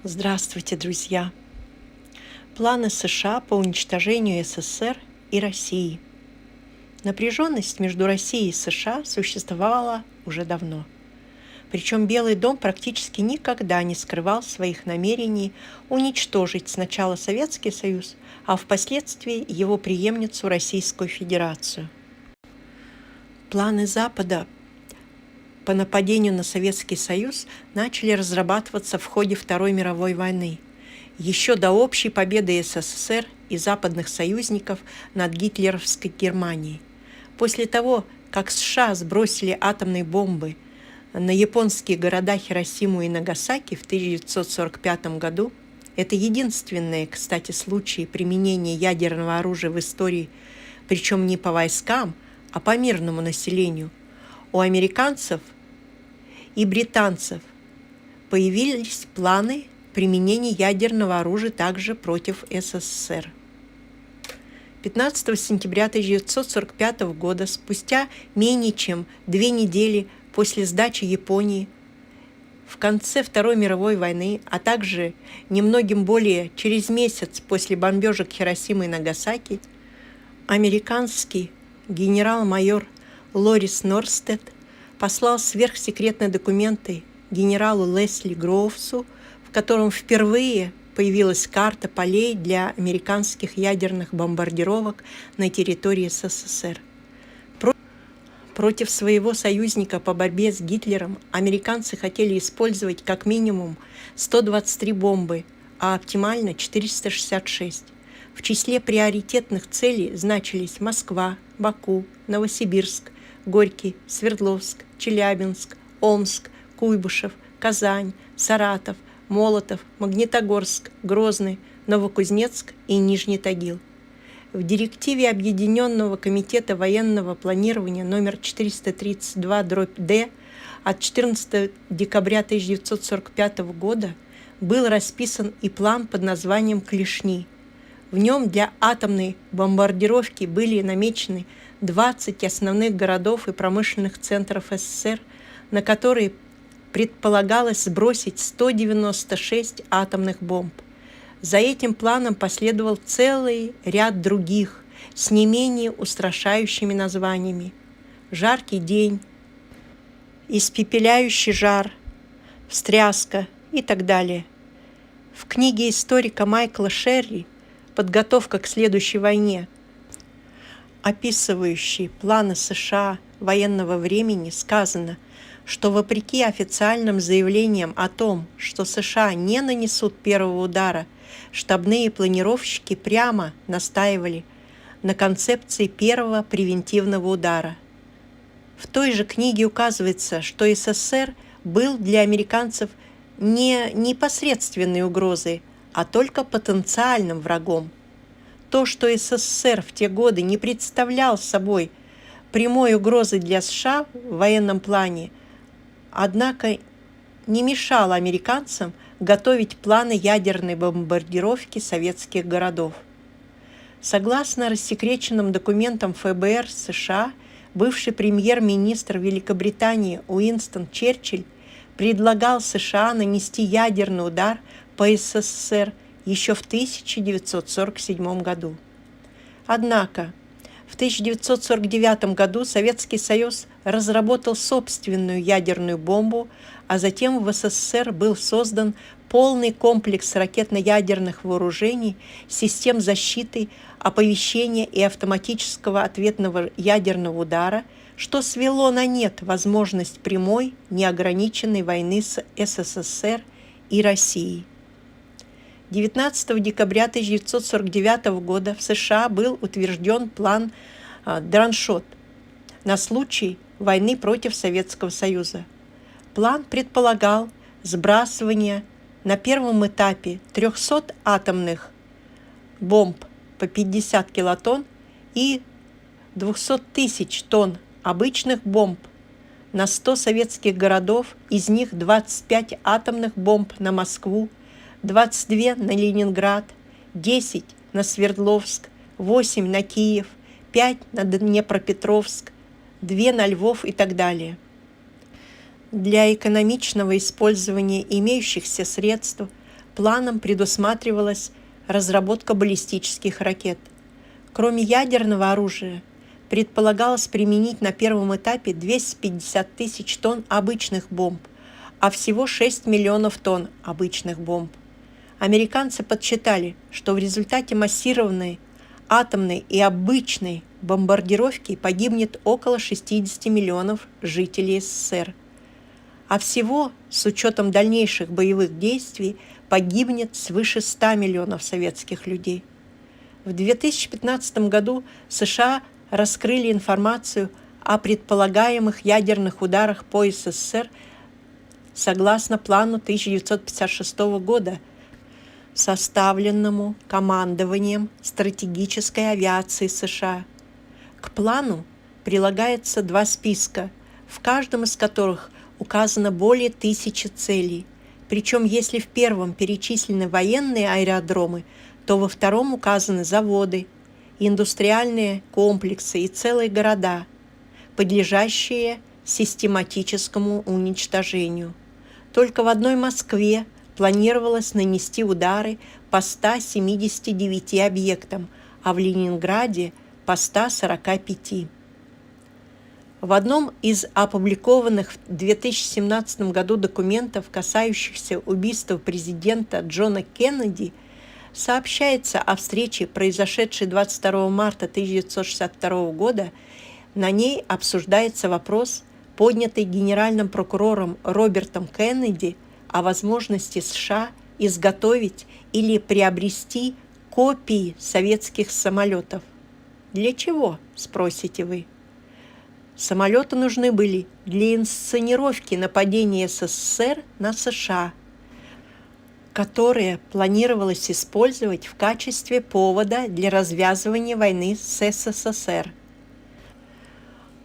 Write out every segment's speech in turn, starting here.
Здравствуйте, друзья! Планы США по уничтожению СССР и России. Напряженность между Россией и США существовала уже давно. Причем Белый дом практически никогда не скрывал своих намерений уничтожить сначала Советский Союз, а впоследствии его преемницу Российскую Федерацию. Планы Запада по нападению на Советский Союз начали разрабатываться в ходе Второй мировой войны, еще до общей победы СССР и западных союзников над гитлеровской Германией. После того, как США сбросили атомные бомбы на японские города Хиросиму и Нагасаки в 1945 году, это единственные, кстати, случаи применения ядерного оружия в истории, причем не по войскам, а по мирному населению, у американцев и британцев появились планы применения ядерного оружия также против СССР. 15 сентября 1945 года, спустя менее чем 2 недели после сдачи Японии, в конце Второй мировой войны, а также немногим более через месяц после бомбежек Хиросимы и Нагасаки, американский генерал-майор Лорис Норстед послал сверхсекретные документы генералу Лесли Гроувсу, в котором впервые появилась карта полей для американских ядерных бомбардировок на территории СССР. Против своего союзника по борьбе с Гитлером американцы хотели использовать как минимум 123 бомбы, а оптимально 466. В числе приоритетных целей значились Москва, Баку, Новосибирск, Горький, Свердловск, Челябинск, Омск, Куйбышев, Казань, Саратов, Молотов, Магнитогорск, Грозный, Новокузнецк и Нижний Тагил. В директиве Объединенного комитета военного планирования номер 432/Д от 14 декабря 1945 года был расписан и план под названием «Клешни». В нем для атомной бомбардировки были намечены 20 основных городов и промышленных центров СССР, на которые предполагалось сбросить 196 атомных бомб. За этим планом последовал целый ряд других с не менее устрашающими названиями: «Жаркий день», «Испепеляющий жар», «Встряска» и так далее. В книге историка Майкла Шерри «Подготовка к следующей войне», описывающей планы США военного времени, сказано, что вопреки официальным заявлениям о том, что США не нанесут первого удара, штабные планировщики прямо настаивали на концепции первого превентивного удара. В той же книге указывается, что СССР был для американцев не непосредственной угрозой, а только потенциальным врагом. То, что СССР в те годы не представлял собой прямой угрозы для США в военном плане, однако не мешало американцам готовить планы ядерной бомбардировки советских городов. Согласно рассекреченным документам ФБР США, бывший премьер-министр Великобритании Уинстон Черчилль предлагал США нанести ядерный удар по СССР еще в 1947 году. Однако в 1949 году Советский Союз разработал собственную ядерную бомбу, а затем в СССР был создан полный комплекс ракетно-ядерных вооружений, систем защиты, оповещения и автоматического ответного ядерного удара, что свело на нет возможность прямой, неограниченной войны с СССР и Россией. 19 декабря 1949 года в США был утвержден план «Драншот» на случай войны против Советского Союза. План предполагал сбрасывание на первом этапе 300 атомных бомб по 50 килотонн и 200 тысяч тонн обычных бомб на 100 советских городов, из них 25 атомных бомб на Москву, 22 на Ленинград, 10 на Свердловск, 8 на Киев, 5 на Днепропетровск, 2 на Львов и так далее. Для экономичного использования имеющихся средств Планом предусматривалась разработка баллистических ракет. Кроме ядерного оружия, предполагалось применить на первом этапе 250 тысяч тонн обычных бомб, а всего 6 миллионов тонн обычных бомб. Американцы подсчитали, что в результате массированной атомной и обычной бомбардировки погибнет около 60 миллионов жителей СССР. А всего, с учетом дальнейших боевых действий, погибнет свыше 100 миллионов советских людей. В 2015 году США раскрыли информацию о предполагаемых ядерных ударах по СССР согласно плану 1956 года, составленному командованием стратегической авиации США. К плану прилагается 2 списка, в каждом из которых указано более 1000 целей. Причем, если в первом перечислены военные аэродромы, то во втором указаны заводы, индустриальные комплексы и целые города, подлежащие систематическому уничтожению. Только в одной Москве планировалось нанести удары по 179 объектам, а в Ленинграде по 145. В одном из опубликованных в 2017 году документов, касающихся убийства президента Джона Кеннеди, сообщается о встрече, произошедшей 22 марта 1962 года. На ней обсуждается вопрос, поднятый генеральным прокурором Робертом Кеннеди, о возможности США изготовить или приобрести копии советских самолетов. Для чего, спросите вы? Самолеты нужны были для инсценировки нападения СССР на США, которое планировалось использовать в качестве повода для развязывания войны с СССР.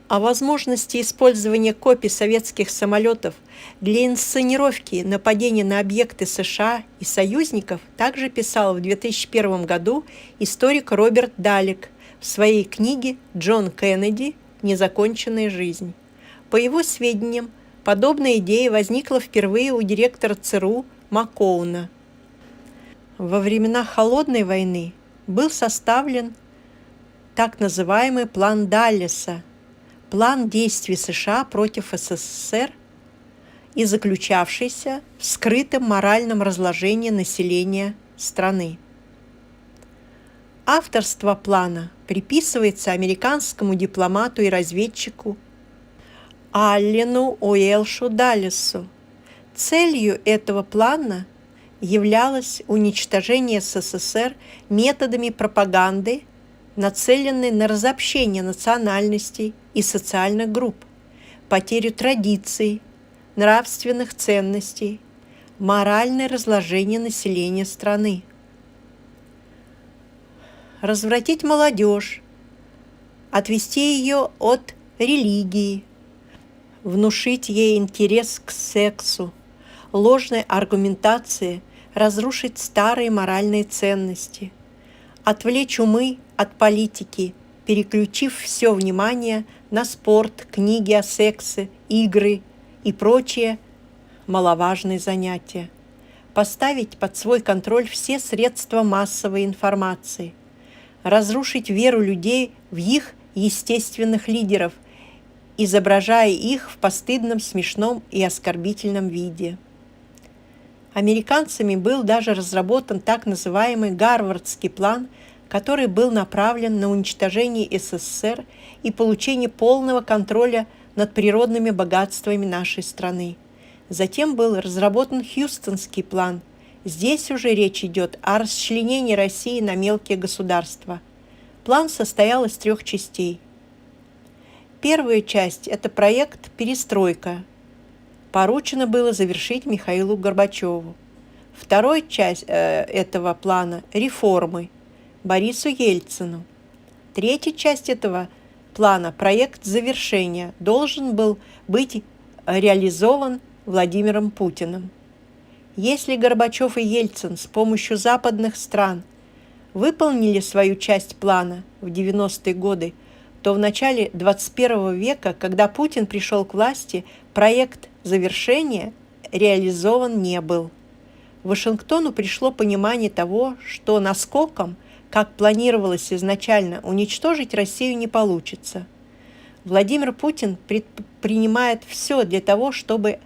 О возможности использования копий советских самолетов для инсценировки нападения на объекты США и союзников также писал в 2001 году историк Роберт Далек в своей книге «Джон Кеннеди. Незаконченная жизнь». По его сведениям, подобная идея возникла впервые у директора ЦРУ Маккоуна. Во времена Холодной войны был составлен так называемый план Даллеса, план действий США против СССР и заключавшийся в скрытом моральном разложении населения страны. Авторство плана приписывается американскому дипломату и разведчику Аллену Уэлшу Даллесу. Целью этого плана являлось уничтожение СССР методами пропаганды, нацеленной на разобщение национальностей и социальных групп, потерю традиций, нравственных ценностей, моральное разложение населения страны. Развратить молодежь, отвести ее от религии, внушить ей интерес к сексу, ложной аргументации, разрушить старые моральные ценности, отвлечь умы от политики, переключив все внимание на спорт, книги о сексе, игры и прочие маловажные занятия, поставить под свой контроль все средства массовой информации, разрушить веру людей в их естественных лидеров, изображая их в постыдном, смешном и оскорбительном виде. Американцами был даже разработан так называемый Гарвардский план, который был направлен на уничтожение СССР и получение полного контроля над природными богатствами нашей страны. Затем был разработан Хьюстонский план. Здесь уже речь идет о расчленении России на мелкие государства. План состоял из 3 частей. Первая часть – это проект «Перестройка». Поручено было завершить Михаилу Горбачеву. Вторая часть этого плана – «Реформы» Борису Ельцину. Третья часть этого плана, проект завершения, должен был быть реализован Владимиром Путиным. Если Горбачев и Ельцин с помощью западных стран выполнили свою часть плана в 90-е годы, то в начале 21 века, когда Путин пришел к власти, проект завершения реализован не был. Вашингтону пришло понимание того, что наскоком, как планировалось изначально, уничтожить Россию не получится. Владимир Путин предпринимает все для того, чтобы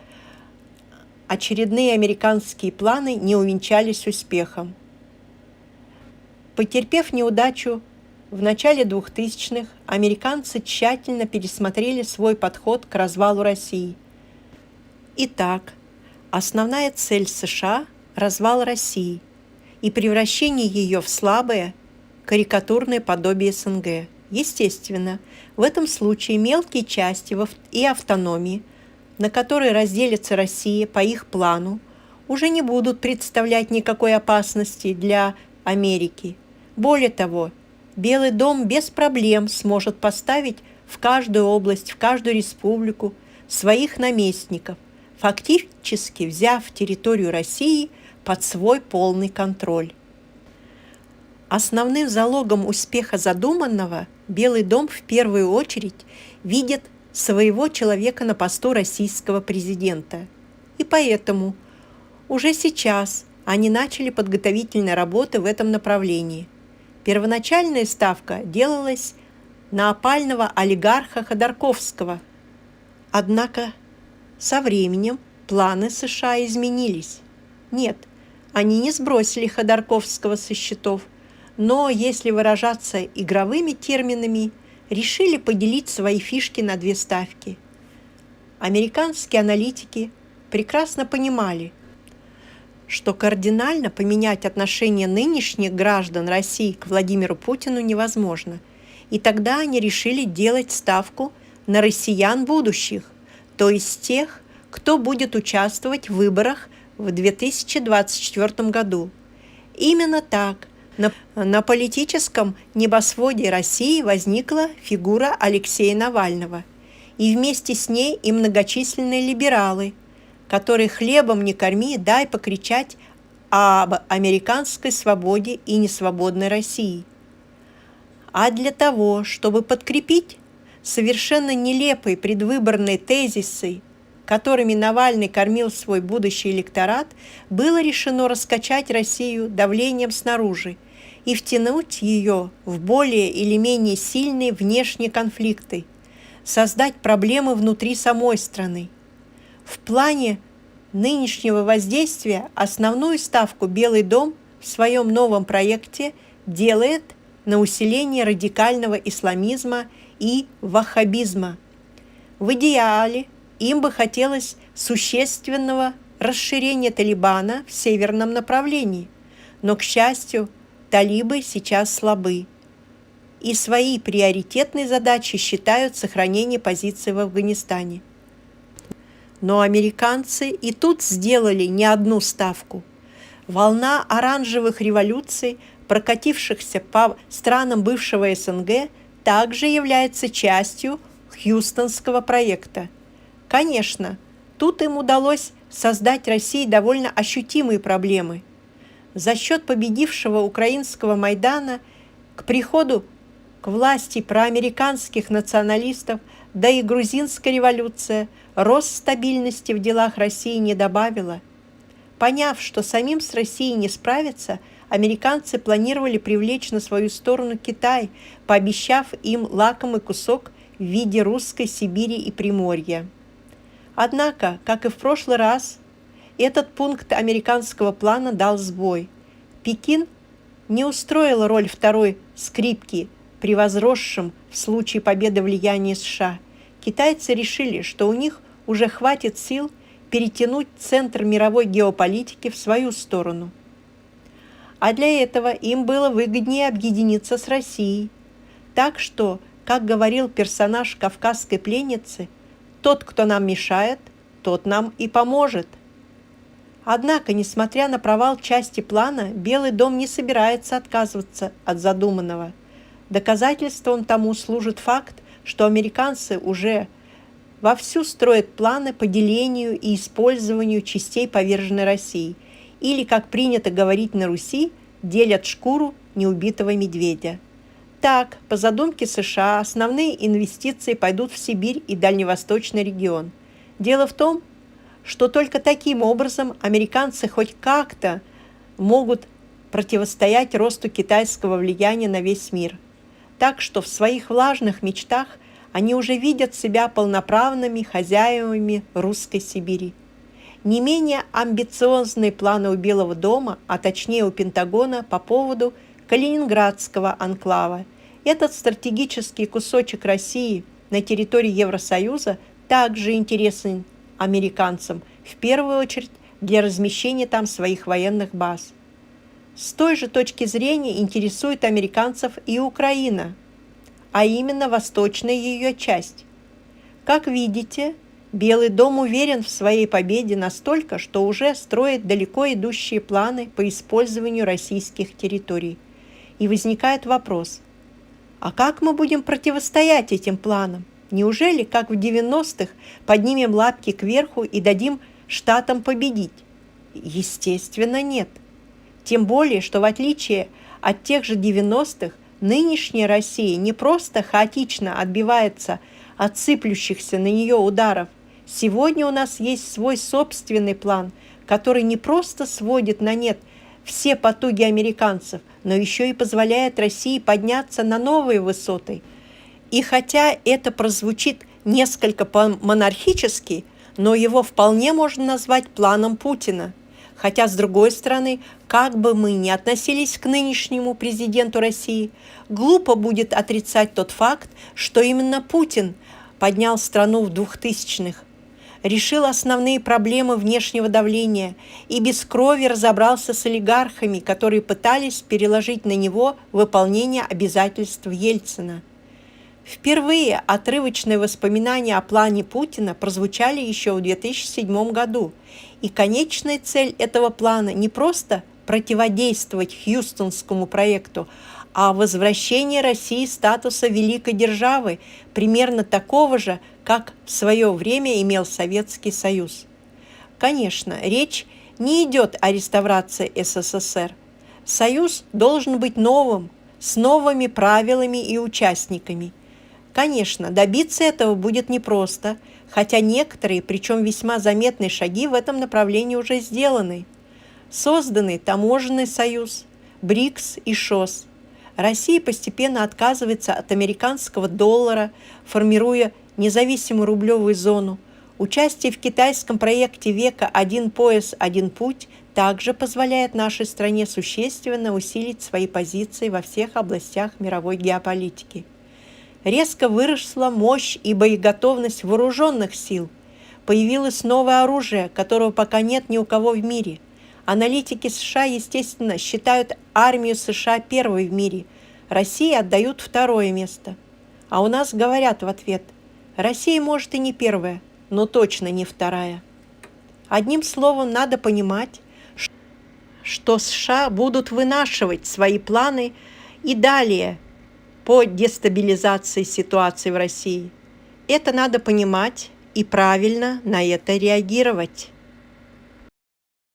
очередные американские планы не увенчались успехом. Потерпев неудачу в начале 2000-х, американцы тщательно пересмотрели свой подход к развалу России. Итак, основная цель США – развал России и превращение ее в слабое, карикатурное подобие СНГ. Естественно, в этом случае мелкие части и автономии, на которые разделится Россия по их плану, уже не будут представлять никакой опасности для Америки. Более того, Белый дом без проблем сможет поставить в каждую область, в каждую республику своих наместников, фактически взяв территорию России под свой полный контроль. Основным залогом успеха задуманного Белый дом в первую очередь видит своего человека на посту российского президента. И поэтому уже сейчас они начали подготовительные работы в этом направлении. Первоначальная ставка делалась на опального олигарха Ходорковского. Однако со временем планы США изменились. Нет, они не сбросили Ходорковского со счетов, но, если выражаться игровыми терминами, решили поделить свои фишки на две ставки. Американские аналитики прекрасно понимали, что кардинально поменять отношение нынешних граждан России к Владимиру Путину невозможно, и тогда они решили делать ставку на россиян будущих, то есть тех, кто будет участвовать в выборах в 2024 году. Именно так на политическом небосводе России возникла фигура Алексея Навального, и вместе с ней и многочисленные либералы, которые хлебом не корми, дай покричать об американской свободе и несвободной России. А для того, чтобы подкрепить совершенно нелепые предвыборные тезисы, которыми Навальный кормил свой будущий электорат, было решено раскачать Россию давлением снаружи и втянуть ее в более или менее сильные внешние конфликты, создать проблемы внутри самой страны. В плане нынешнего воздействия основную ставку Белый дом в своем новом проекте делает на усиление радикального исламизма и ваххабизма. В идеале им бы хотелось существенного расширения Талибана в северном направлении, но, к счастью, талибы сейчас слабы, и своей приоритетной задачей считают сохранение позиций в Афганистане. Но американцы и тут сделали не одну ставку. Волна оранжевых революций, прокатившихся по странам бывшего СНГ, также является частью Хьюстонского проекта. Конечно, тут им удалось создать России довольно ощутимые проблемы. За счет победившего украинского Майдана к приходу к власти проамериканских националистов, да и грузинская революция рост стабильности в делах России не добавила. Поняв, что самим с Россией не справиться, американцы планировали привлечь на свою сторону Китай, пообещав им лакомый кусок в виде русской Сибири и Приморья. Однако, как и в прошлый раз, этот пункт американского плана дал сбой. Пекин не устроил роль второй скрипки при возросшем в случае победы влиянии США. Китайцы решили, что у них уже хватит сил перетянуть центр мировой геополитики в свою сторону. А для этого им было выгоднее объединиться с Россией. Так что, как говорил персонаж «Кавказской пленницы», «Тот, кто нам мешает, тот нам и поможет». Однако, несмотря на провал части плана, Белый дом не собирается отказываться от задуманного. Доказательством тому служит факт, что американцы уже вовсю строят планы по делению и использованию частей поверженной России, или, как принято говорить на Руси, делят шкуру неубитого медведя. Так, по задумке США, основные инвестиции пойдут в Сибирь и Дальневосточный регион. Дело в том, что только таким образом американцы хоть как-то могут противостоять росту китайского влияния на весь мир. Так что в своих влажных мечтах они уже видят себя полноправными хозяевами русской Сибири. Не менее амбициозные планы у Белого дома, а точнее у Пентагона по поводу Калининградского анклава. Этот стратегический кусочек России на территории Евросоюза также интересен американцам, в первую очередь для размещения там своих военных баз. С той же точки зрения интересует американцев и Украина, а именно восточная ее часть. Как видите, Белый дом уверен в своей победе настолько, что уже строит далеко идущие планы по использованию российских территорий. И возникает вопрос, а как мы будем противостоять этим планам? Неужели, как в 90-х, поднимем лапки кверху и дадим штатам победить? Естественно, нет. Тем более, что в отличие от тех же 90-х, нынешняя Россия не просто хаотично отбивается от сыплющихся на нее ударов. Сегодня у нас есть свой собственный план, который не просто сводит на нет все потуги американцев, но еще и позволяет России подняться на новые высоты. И хотя это прозвучит несколько по-монархически, но его вполне можно назвать планом Путина. Хотя, с другой стороны, как бы мы ни относились к нынешнему президенту России, глупо будет отрицать тот факт, что именно Путин поднял страну в 2000-х, решил основные проблемы внешнего давления и без крови разобрался с олигархами, которые пытались переложить на него выполнение обязательств Ельцина. Впервые отрывочные воспоминания о плане Путина прозвучали еще в 2007 году, и конечная цель этого плана не просто противодействовать Хьюстонскому проекту, а возвращение России статуса великой державы, примерно такого же, как в свое время имел Советский Союз. Конечно, речь не идет о реставрации СССР. Союз должен быть новым, с новыми правилами и участниками. Конечно, добиться этого будет непросто, хотя некоторые, причем весьма заметные шаги в этом направлении уже сделаны. Созданы Таможенный союз, БРИКС и ШОС. Россия постепенно отказывается от американского доллара, формируя независимую рублевую зону. Участие в китайском проекте века «Один пояс, один путь» также позволяет нашей стране существенно усилить свои позиции во всех областях мировой геополитики. Резко выросла мощь и боеготовность вооруженных сил. Появилось новое оружие, которого пока нет ни у кого в мире. Аналитики США, естественно, считают армию США первой в мире. России отдают второе место. А у нас говорят в ответ: Россия может и не первая, но точно не вторая. Одним словом, надо понимать, что США будут вынашивать свои планы и далее по дестабилизации ситуации в России. Это надо понимать и правильно на это реагировать.